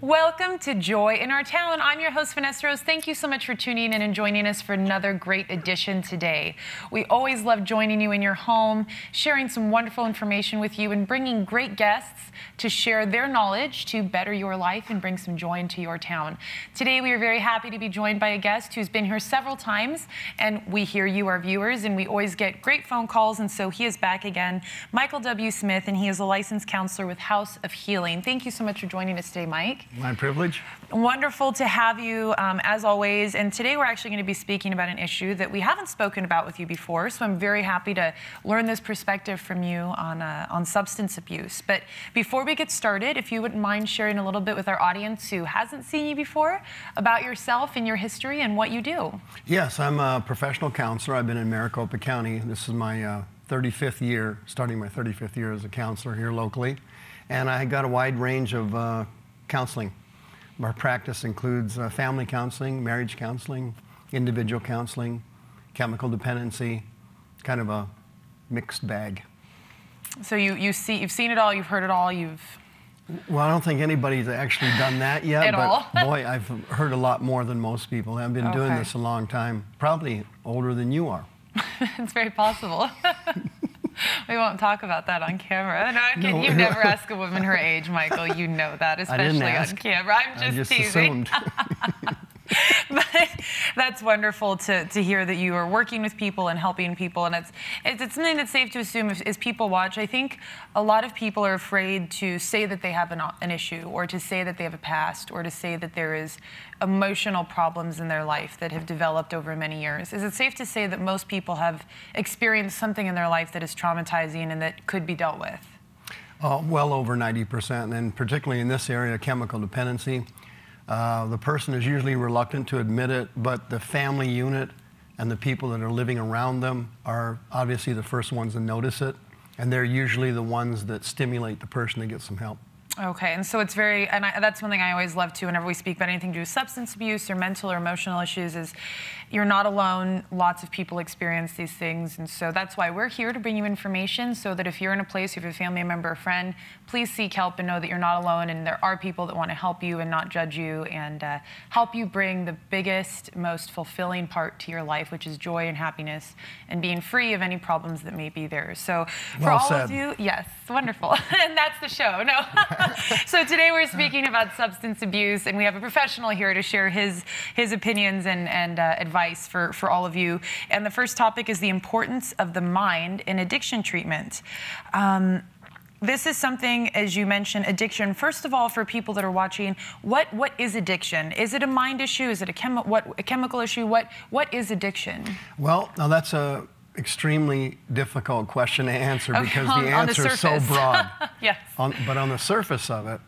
Welcome to Joy in Our Town. I'm your host, Vanessa Rose. Thank you so much for tuning in and joining us for another great edition today. We always love joining you in your home, sharing some wonderful information with you, and bringing great guests to share their knowledge to better your life and bring some joy into your town. Today, we are very happy to be joined by a guest who's been here several times, and we hear you, our viewers, and we always get great phone calls, and so he is back again, Michael W. Smith, and he is a licensed counselor with House of Healing. Thank you so much for joining us today, Mike. My privilege. Wonderful to have you, as always. And today we're actually going to be speaking about an issue that we haven't spoken about with you before. So I'm very happy to learn this perspective from you on substance abuse. But before we get started, if you wouldn't mind sharing a little bit with our audience who hasn't seen you before about yourself and your history and what you do. Yes, I'm a professional counselor. I've been in Maricopa County. This is my 35th year, starting my 35th year as a counselor here locally. And I got a wide range of counseling. Our practice includes family counseling, marriage counseling, individual counseling, chemical dependency, kind of a mixed bag. So you've seen it all, you've heard it all, Well, I don't think anybody's actually done that yet. At all? Boy, I've heard a lot more than most people. I've been doing this a long time, probably older than you are. It's very possible. We won't talk about that on camera. No, you No. never ask a woman her age, Michael. You know that, especially on camera. I'm just teasing. Assumed. But that's wonderful to hear that you are working with people and helping people, and it's something that's safe to assume as people watch. I think a lot of people are afraid to say that they have an issue, or to say that they have a past, or to say that there is emotional problems in their life that have developed over many years. Is it safe to say that most people have experienced something in their life that is traumatizing and that could be dealt with? Well over 90%, and particularly in this area, chemical dependency. The person is usually reluctant to admit it, but the family unit and the people that are living around them are obviously the first ones to notice it, and they're usually the ones that stimulate the person to get some help. Okay, and so it's that's one thing I always love too whenever we speak about anything to do with substance abuse or mental or emotional issues is you're not alone. Lots of people experience these things, and so that's why we're here to bring you information so that if you're in a place, you have a family member or friend, please seek help and know that you're not alone, and there are people that want to help you and not judge you and help you bring the biggest, most fulfilling part to your life, which is joy and happiness and being free of any problems that may be there. So for all of you, yes, wonderful. And that's the show. No. So today we're speaking about substance abuse, and we have a professional here to share his opinions and advice for all of you. And the first topic is the importance of the mind in addiction treatment. This is something, as you mentioned, addiction. First of all, for people that are watching, what is addiction? Is it a mind issue? Is it a chemical issue? What is addiction? Well, now that's a extremely difficult question to answer because the answer is so broad. Yes. But on the surface of it,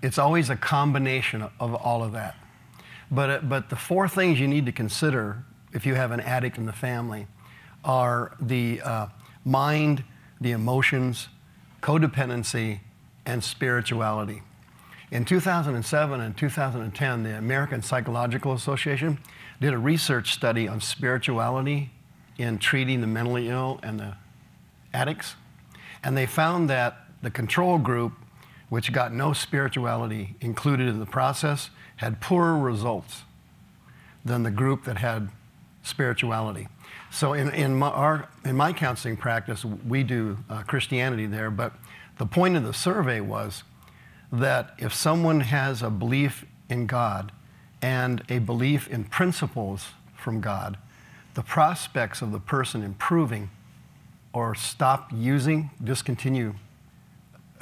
it's always a combination of all of that. But the four things you need to consider if you have an addict in the family are the mind, the emotions, codependency, and spirituality. In 2007 and 2010, the American Psychological Association did a research study on spirituality in treating the mentally ill and the addicts. And they found that the control group, which got no spirituality included in the process, had poorer results than the group that had spirituality. So in my counseling practice, we do Christianity there, but the point of the survey was that if someone has a belief in God and a belief in principles from God, the prospects of the person improving or discontinue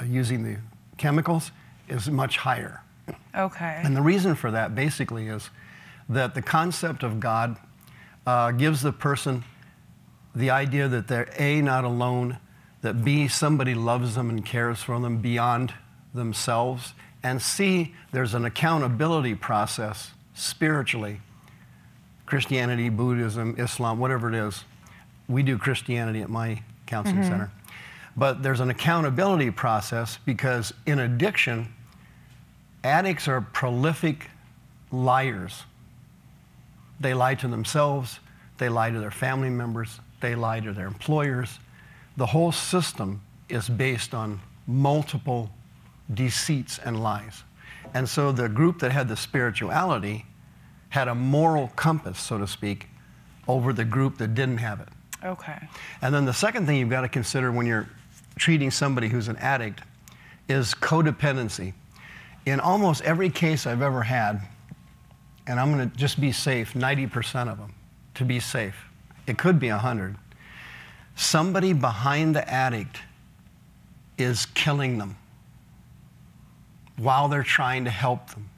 using the chemicals is much higher. Okay. And the reason for that basically is that the concept of God gives the person the idea that they're A, not alone, that B, somebody loves them and cares for them beyond themselves, and C, there's an accountability process spiritually. Christianity, Buddhism, Islam, whatever it is. We do Christianity at my counseling center. But there's an accountability process because in addiction, addicts are prolific liars. They lie to themselves, they lie to their family members, they lie to their employers. The whole system is based on multiple deceits, and lies. And so the group that had the spirituality had a moral compass, so to speak, over the group that didn't have it. Okay. And then the second thing you've got to consider when you're treating somebody who's an addict is codependency. In almost every case I've ever had, and I'm going to just be safe, 90% of them, to be safe. It could be 100. Somebody behind the addict is killing them while they're trying to help them.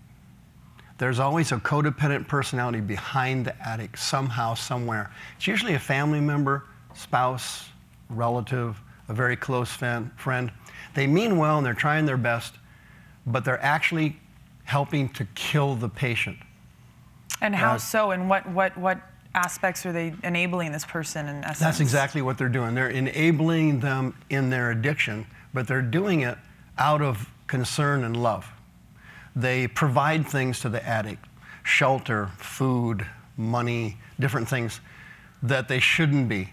There's always a codependent personality behind the addict somehow, somewhere. It's usually a family member, spouse, relative, a very close friend. They mean well and they're trying their best, but they're actually helping to kill the patient. And how so? And what aspects are they enabling this person in essence? That's exactly what they're doing. They're enabling them in their addiction, but they're doing it out of concern and love. They provide things to the addict, shelter, food, money, different things that they shouldn't be.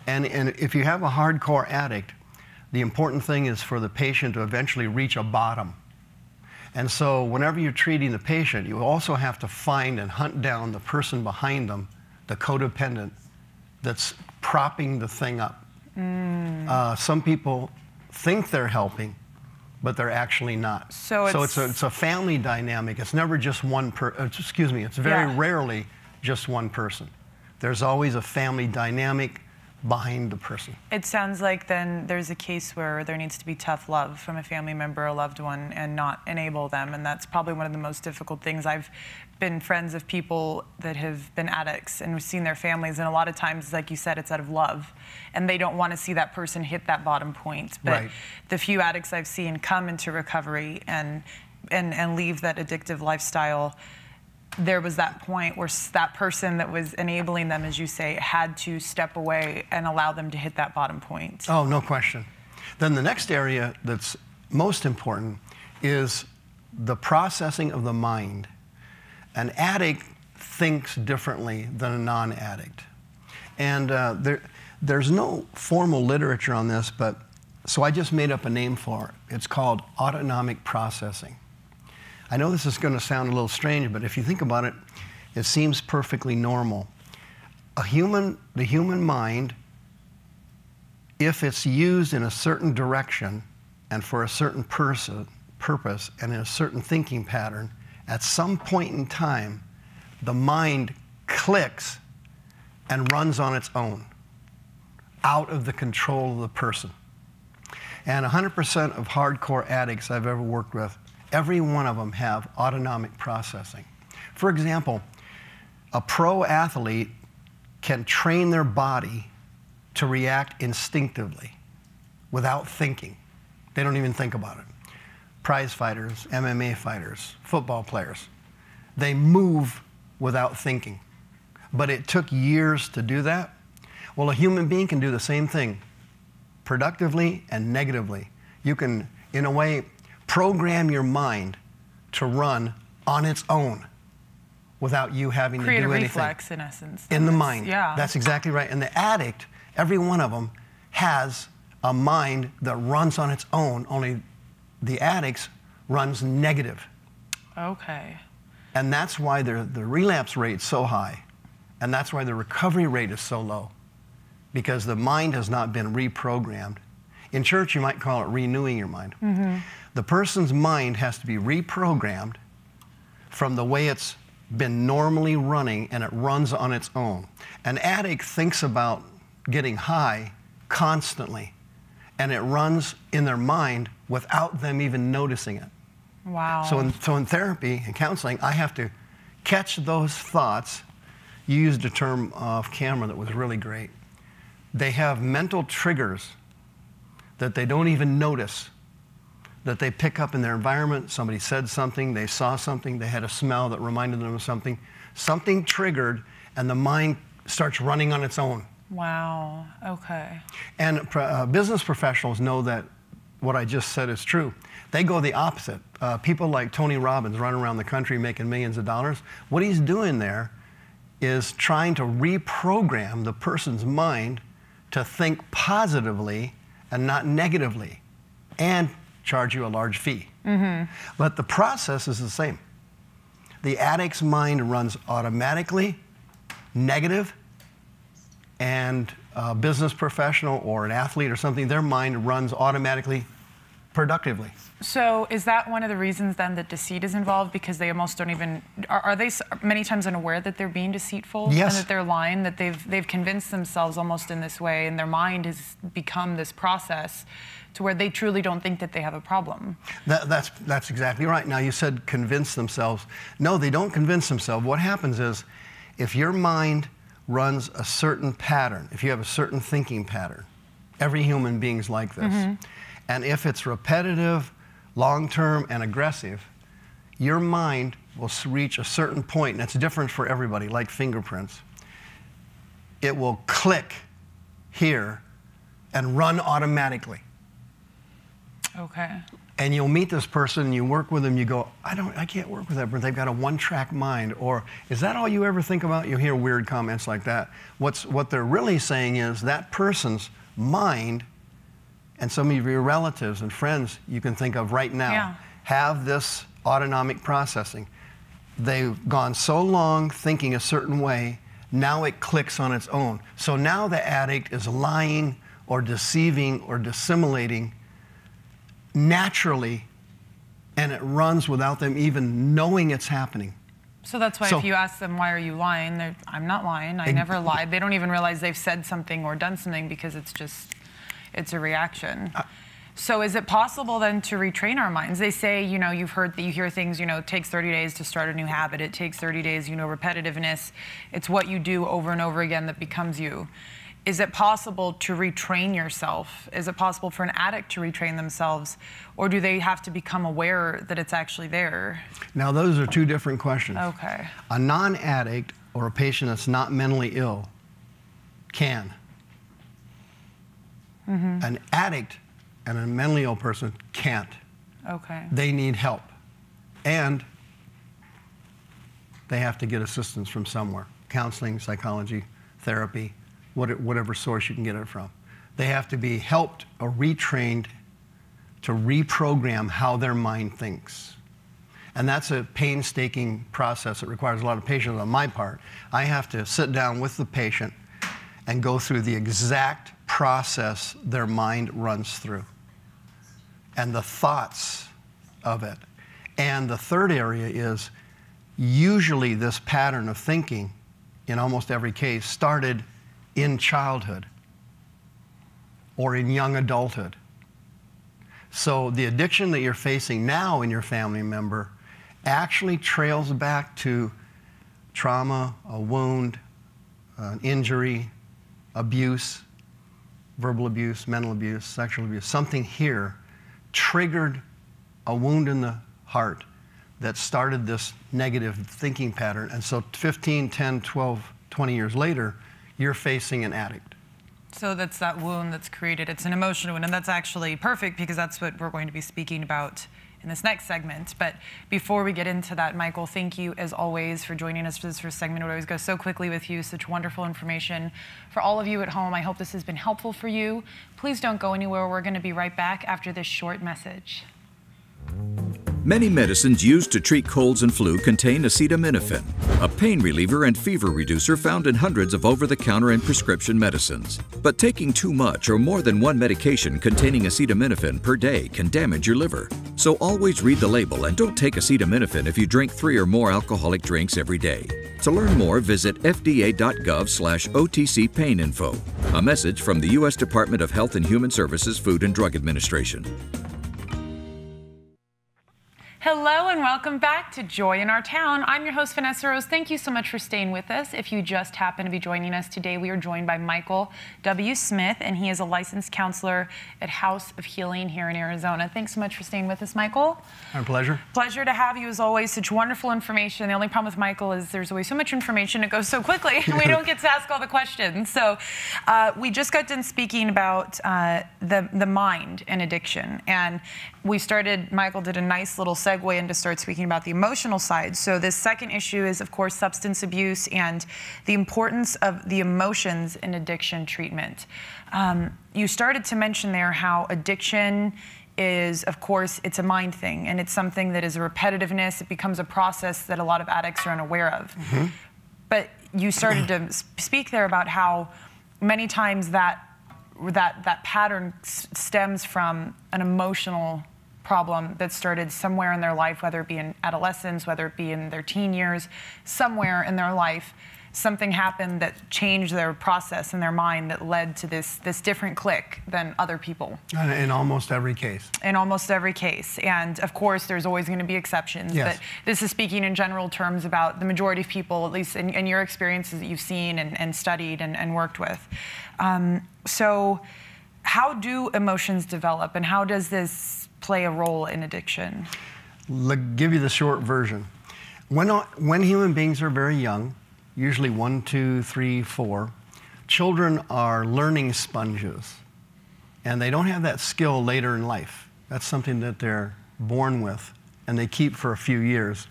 And if you have a hardcore addict, the important thing is for the patient to eventually reach a bottom. And so whenever you're treating the patient, you also have to find and hunt down the person behind them, the codependent, that's propping the thing up. Some people think they're helping, but they're actually not. So it's a family dynamic. It's never just one it's very rarely just one person. There's always a family dynamic behind the person. It sounds like then there's a case where there needs to be tough love from a family member, a loved one, and not enable them. And that's probably one of the most difficult things. I've been friends of people that have been addicts and we've seen their families, and a lot of times, like you said, it's out of love. And they don't want to see that person hit that bottom point. But the few addicts I've seen come into recovery and leave that addictive lifestyle, there was that point where that person that was enabling them, as you say, had to step away and allow them to hit that bottom point. Oh, no question. Then the next area that's most important is the processing of the mind. An addict thinks differently than a non-addict. And there's no formal literature on this, but so I just made up a name for it. It's called autonomic processing. I know this is going to sound a little strange, but if you think about it, it seems perfectly normal. The human mind, if it's used in a certain direction and for a certain purpose and in a certain thinking pattern, at some point in time, the mind clicks and runs on its own, out of the control of the person. And 100% of hardcore addicts I've ever worked with, every one of them have autonomic processing. For example, a pro athlete can train their body to react instinctively without thinking. They don't even think about it. Prize fighters, MMA fighters, football players, they move without thinking. But it took years to do that. Well, a human being can do the same thing, productively and negatively. You can, in a way, program your mind to run on its own without you having to do anything. Create a reflex, in essence. In the mind. Yeah. That's exactly right. And the addict, every one of them, has a mind that runs on its own, only the addict's runs negative. Okay. And that's why the relapse rate's so high. And that's why the recovery rate is so low, because the mind has not been reprogrammed. In church, you might call it renewing your mind. The person's mind has to be reprogrammed from the way it's been normally running, and it runs on its own. An addict thinks about getting high constantly, and it runs in their mind without them even noticing it. Wow. So in therapy and counseling, I have to catch those thoughts. You used a term off camera that was really great. They have mental triggers that they don't even notice, that they pick up in their environment. Somebody said something, they saw something, they had a smell that reminded them of something. Something triggered, and the mind starts running on its own. Wow, okay. And business professionals know that what I just said is true. They go the opposite. People like Tony Robbins run around the country making millions of dollars. What he's doing there is trying to reprogram the person's mind to think positively and not negatively. And charge you a large fee. But the process is the same. The addict's mind runs automatically negative, and a business professional or an athlete or something, their mind runs automatically productively. So is that one of the reasons then that deceit is involved? Because they almost don't even, are they many times unaware that they're being deceitful? Yes. And that they're lying, that they've convinced themselves almost in this way, and their mind has become this process to where they truly don't think that they have a problem. That's exactly right. Now, you said convince themselves. No, they don't convince themselves. What happens is, if your mind runs a certain pattern, if you have a certain thinking pattern, every human being's like this, and if it's repetitive, long-term, and aggressive, your mind will reach a certain point, and it's different for everybody, like fingerprints. It will click here and run automatically. Okay. And you'll meet this person, and you work with them, you go, I can't work with that person. They've got a one-track mind. Or, is that all you ever think about? You'll hear weird comments like that. What they're really saying is that person's mind, and some of your relatives and friends you can think of right now, have this autonomic processing. They've gone so long thinking a certain way, now it clicks on its own. So now the addict is lying or deceiving or dissimulating naturally, and it runs without them even knowing it's happening. So that's why if you ask them, why are you lying? I'm not lying, I never lied. They don't even realize they've said something or done something because it's a reaction. So is it possible then to retrain our minds? They say, you hear things, it takes 30 days to start a new habit. It takes 30 days, repetitiveness. It's what you do over and over again that becomes you. Is it possible to retrain yourself? Is it possible for an addict to retrain themselves? Or do they have to become aware that it's actually there? Now, those are two different questions. Okay. A non-addict or a patient that's not mentally ill can. An addict and a mentally ill person can't. Okay. They need help. And they have to get assistance from somewhere. Counseling, psychology, therapy, whatever source you can get it from. They have to be helped or retrained to reprogram how their mind thinks. And that's a painstaking process. It requires a lot of patience on my part. I have to sit down with the patient and go through the exact process their mind runs through and the thoughts of it. And the third area is usually this pattern of thinking, in almost every case, started in childhood or in young adulthood. So the addiction that you're facing now in your family member actually trails back to trauma, a wound, an injury, abuse, verbal abuse, mental abuse, sexual abuse. Something here triggered a wound in the heart that started this negative thinking pattern. And so 15, 10, 12, 20 years later, you're facing an addict. So that's that wound that's created. It's an emotional wound, and that's actually perfect because that's what we're going to be speaking about in this next segment. But before we get into that, Michael, thank you as always for joining us for this first segment. It always goes so quickly with you, such wonderful information. For all of you at home, I hope this has been helpful for you. Please don't go anywhere. We're going to be right back after this short message. Many medicines used to treat colds and flu contain acetaminophen, a pain reliever and fever reducer found in hundreds of over-the-counter and prescription medicines. But taking too much or more than one medication containing acetaminophen per day can damage your liver. So always read the label and don't take acetaminophen if you drink 3 or more alcoholic drinks every day. To learn more, visit fda.gov/OTC pain info. A message from the U.S. Department of Health and Human Services Food and Drug Administration. Hello and welcome back to Joy in Our Town. I'm your host, Vanessa Rose. Thank you so much for staying with us. If you just happen to be joining us today, we are joined by Michael W. Smith, and he is a licensed counselor at House of Healing here in Arizona. Thanks so much for staying with us, Michael. My pleasure. Pleasure to have you as always. Such wonderful information. The only problem with Michael is there's always so much information. It goes so quickly. We don't get to ask all the questions. So we just got done speaking about the mind and addiction. And we started, Michael did a nice little segue into start speaking about the emotional side. So this second issue is, of course, substance abuse and the importance of the emotions in addiction treatment. You started to mention there how addiction is, of course, it's a mind thing, and it's something that is a repetitiveness. It becomes a process that a lot of addicts are unaware of. But you started to speak there about how many times that pattern stems from an emotional problem that started somewhere in their life, whether it be in adolescence, whether it be in their teen years, somewhere in their life, something happened that changed their process in their mind that led to this different click than other people. In almost every case. In almost every case. And of course, there's always going to be exceptions. Yes. But this is speaking in general terms about the majority of people, at least in your experiences that you've seen and studied and worked with. So how do emotions develop, and how does this play a role in addiction? I'll give you the short version. When human beings are very young, usually 1, 2, 3, 4, children are learning sponges, and they don't have that skill later in life. That's something that they're born with, and they keep for a few years.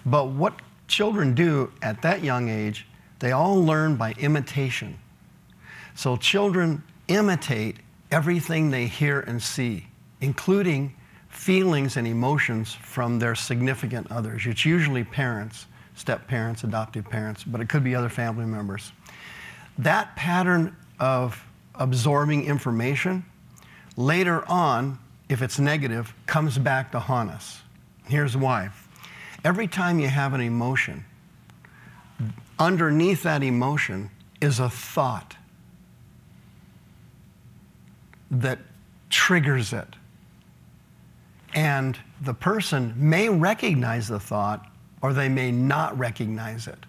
But what children do at that young age, they all learn by imitation. So children imitate everything they hear and see, including feelings and emotions from their significant others. It's usually parents, step-parents, adoptive parents, but it could be other family members. That pattern of absorbing information, later on, if it's negative, comes back to haunt us. Here's why. Every time you have an emotion, underneath that emotion is a thought that triggers it. And the person may recognize the thought, or they may not recognize it.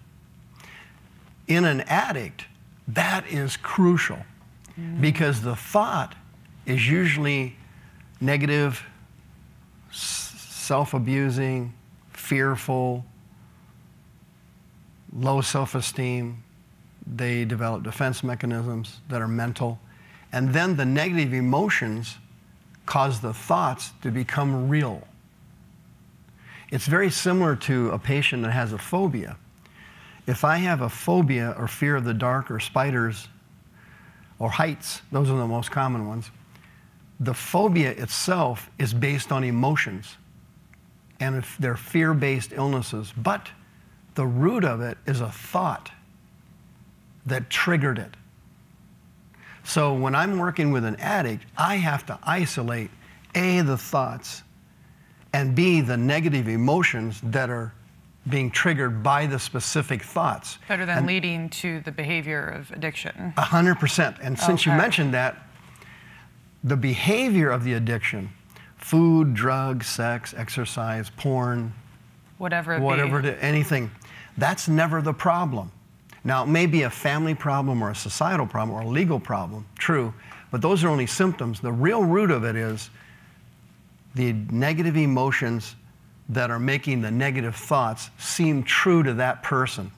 In an addict, that is crucial, because the thought is usually negative, self-abusing, fearful, low self-esteem. They develop defense mechanisms that are mental. And then the negative emotions cause the thoughts to become real. It's very similar to a patient that has a phobia. If I have a phobia or fear of the dark or spiders or heights, those are the most common ones, the phobia itself is based on emotions, and if they're fear-based illnesses, but the root of it is a thought that triggered it. So when I'm working with an addict, I have to isolate A, the thoughts, and B, the negative emotions that are being triggered by the specific thoughts. Better than leading to the behavior of addiction. 100%. And since you mentioned that, the behavior of the addiction, food, drugs, sex, exercise, porn, whatever anything, that's never the problem. Now, it may be a family problem or a societal problem or a legal problem, true, but those are only symptoms. The real root of it is the negative emotions that are making the negative thoughts seem true to that person.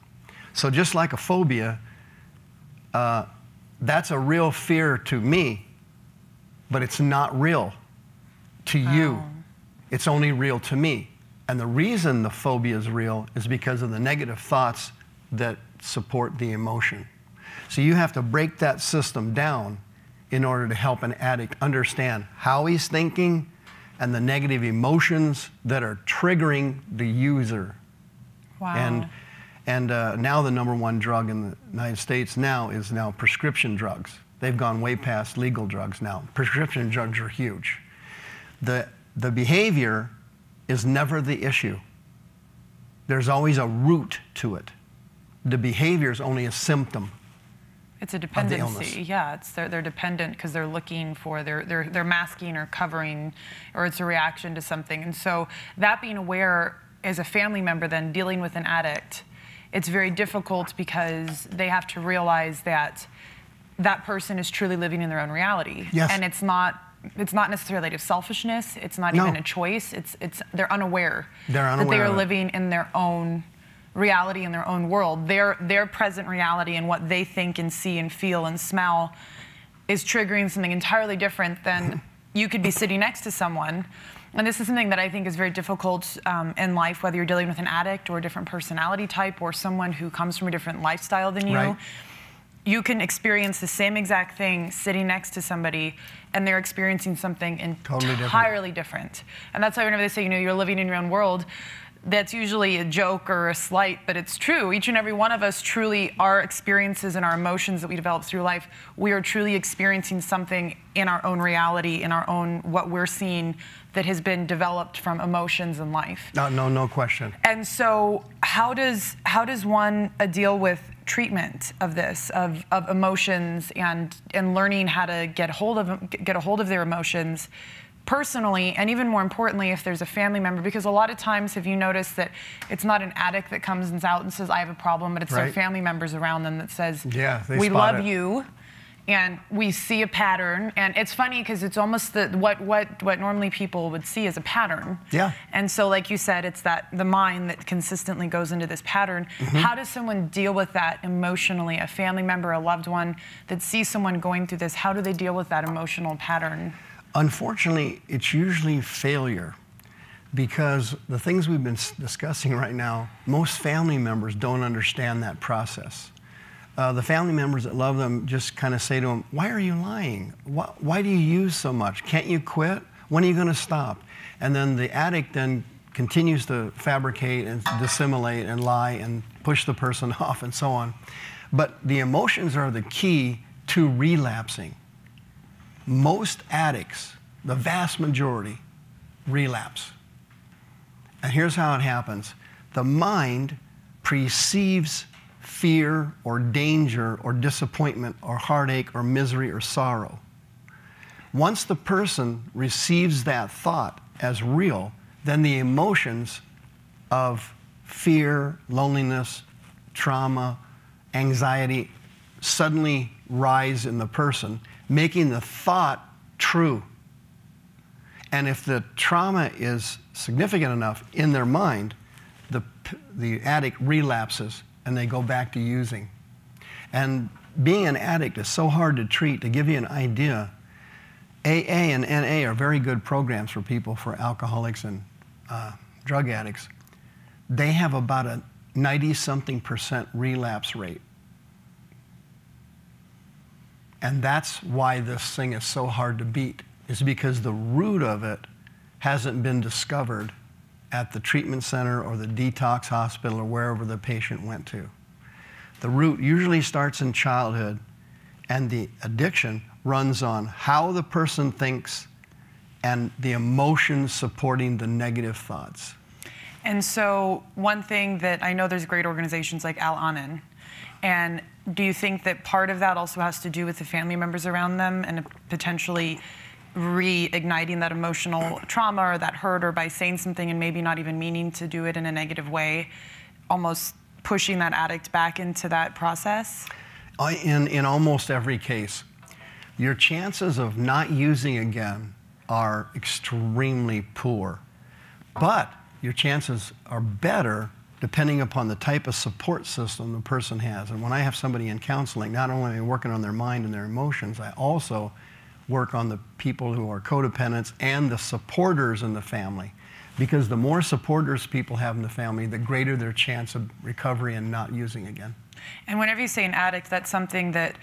So just like a phobia, that's a real fear to me, but it's not real to you. It's only real to me. And the reason the phobia is real is because of the negative thoughts that support the emotion. So you have to break that system down in order to help an addict understand how he's thinking and the negative emotions that are triggering the user. Wow. And now the #1 drug in the United States now is prescription drugs. They've gone way past legal drugs now. Prescription drugs are huge. The behavior is never the issue. There's always a root to it. The behavior is only a symptom. It's a dependency. Yeah, they're dependent because they're looking for, they're masking or covering, or it's a reaction to something. And so that being aware as a family member then dealing with an addict, it's very difficult because they have to realize that that person is truly living in their own reality. Yes. And it's not necessarily out of selfishness. It's not even a choice. They're unaware. They're unaware that they are of it. living in their own reality, in their own world. Their present reality and what they think and see and feel and smell is triggering something entirely different than you could be sitting next to someone. And this is something that I think is very difficult in life, whether you're dealing with an addict or a different personality type or someone who comes from a different lifestyle than you. Right. you can experience the same exact thing sitting next to somebody, and they're experiencing something entirely different. And that's why whenever they say, you're living in your own world, that's usually a joke or a slight, but it's true. Each and every one of us truly, our experiences and our emotions that we develop through life, we are truly experiencing something in our own reality, in our own, what we're seeing, that has been developed from emotions in life. No question. And so how does one deal with treatment of this, of emotions, and learning how to get a hold of their emotions personally, and even more importantly, if there's a family member? Because a lot of times, have you noticed that it's not an addict that comes out and says, I have a problem, but it's their family members around them that says, we love you, and we see a pattern. And it's funny because it's almost what normally people would see as a pattern. Yeah. And so, like you said, it's the mind that consistently goes into this pattern. How does someone deal with that emotionally? A family member, a loved one that sees someone going through this, how do they deal with that emotional pattern? Unfortunately, it's usually failure, because the things we've been discussing right now, most family members don't understand that process. The family members that love them just kind of say to them, why are you lying? Why do you use so much? Can't you quit? When are you going to stop? And then the addict then continues to fabricate and dissimulate and lie and push the person off and so on. But the emotions are the key to relapsing. Most addicts, the vast majority, relapse. And here's how it happens. The mind perceives fear or danger or disappointment or heartache or misery or sorrow. Once the person receives that thought as real, then the emotions of fear, loneliness, trauma, anxiety suddenly rise in the person, making the thought true. And if the trauma is significant enough in their mind, the addict relapses and they go back to using. And being an addict is so hard to treat. To give you an idea, AA and NA are very good programs for people, for alcoholics and drug addicts. They have about a 90-something% relapse rate. And that's why this thing is so hard to beat, is because the root of it hasn't been discovered at the treatment center or the detox hospital or wherever the patient went to. The root usually starts in childhood, and the addiction runs on how the person thinks and the emotions supporting the negative thoughts. And so one thing that I know, there's great organizations like Al-Anon, and do you think that part of that also has to do with the family members around them and potentially reigniting that emotional trauma or that hurt, or by saying something and maybe not even meaning to do it in a negative way, almost pushing that addict back into that process? In almost every case, your chances of not using again are extremely poor. But your chances are better depending upon the type of support system the person has. And when I have somebody in counseling, not only am I working on their mind and their emotions, I also work on the people who are codependents and the supporters in the family. Because the more supporters people have in the family, the greater their chance of recovery and not using again. And whenever you say an addict, that's something that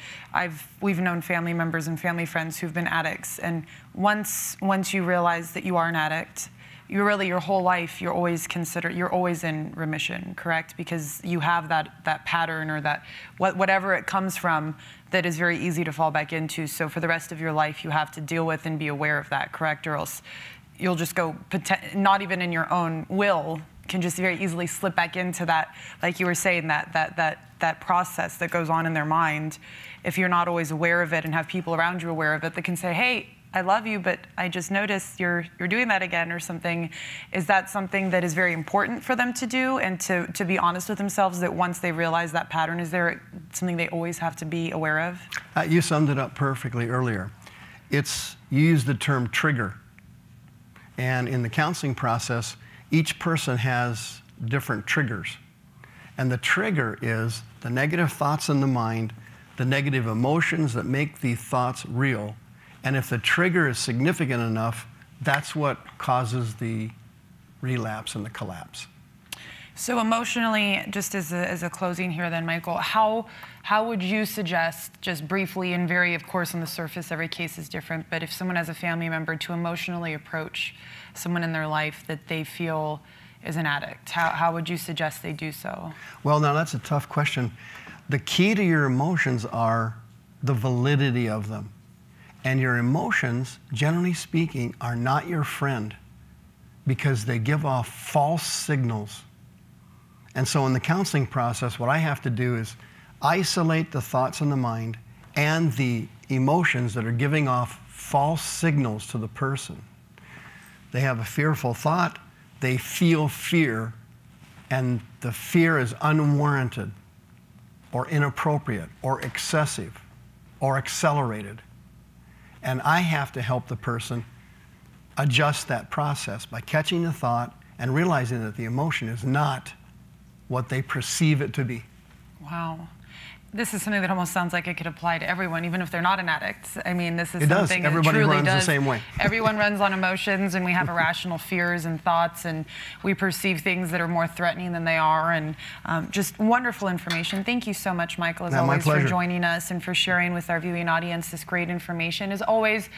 we've known family members and family friends who've been addicts. And once you realize that you are an addict, your whole life, you're always in remission, correct? Because you have that pattern, or that whatever it comes from, that is very easy to fall back into. So for the rest of your life, you have to deal with and be aware of that, correct? Or else you'll just go, not even in your own will, can just very easily slip back into that, like you were saying, that process that goes on in their mind. If you're not always aware of it and have people around you aware of it that can say, hey, I love you, but I just noticed you're doing that again, or something. Is that something that is very important for them to do, and to be honest with themselves, that once they realize that pattern is there, something they always have to be aware of? You summed it up perfectly earlier. You used the term trigger. And in the counseling process, each person has different triggers. And the trigger is the negative thoughts in the mind, the negative emotions that make the thoughts real. And if the trigger is significant enough, that's what causes the relapse and the collapse. So emotionally, just as a closing here then, Michael, how would you suggest, just briefly and very, of course, on the surface, every case is different, but if someone has a family member to emotionally approach someone in their life that they feel is an addict, how would you suggest they do so? Well, now that's a tough question. The key to your emotions are the validity of them. And your emotions, generally speaking, are not your friend because they give off false signals. And so in the counseling process, what I have to do is isolate the thoughts in the mind and the emotions that are giving off false signals to the person. They have a fearful thought, they feel fear, and the fear is unwarranted or inappropriate or excessive or accelerated. And I have to help the person adjust that process by catching the thought and realizing that the emotion is not what they perceive it to be. Wow. This is something that almost sounds like it could apply to everyone, even if they're not an addict. I mean, this is something that Everybody truly runs does. the same way. Everyone runs on emotions, and we have irrational fears and thoughts, and we perceive things that are more threatening than they are, and just wonderful information. Thank you so much, Michael, as always, for joining us and for sharing with our viewing audience this great information. As always,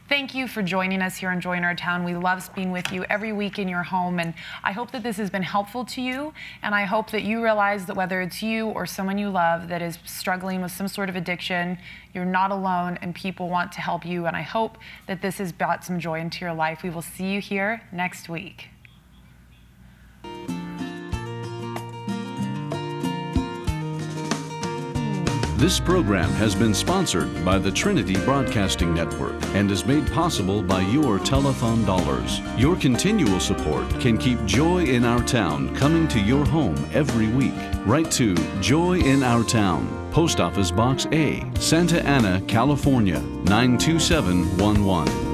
thank you for joining us here on Joy in Our Town. We love being with you every week in your home, and I hope that this has been helpful to you, and I hope that you realize that whether it's you or someone you love that is struggling with some sort of addiction, you're not alone, and people want to help you, and I hope that this has brought some joy into your life. We will see you here next week. This program has been sponsored by the Trinity Broadcasting Network and is made possible by your telethon dollars. Your continual support can keep Joy in Our Town coming to your home every week. Write to Joy in Our Town, Post Office Box A, Santa Ana, California, 92711.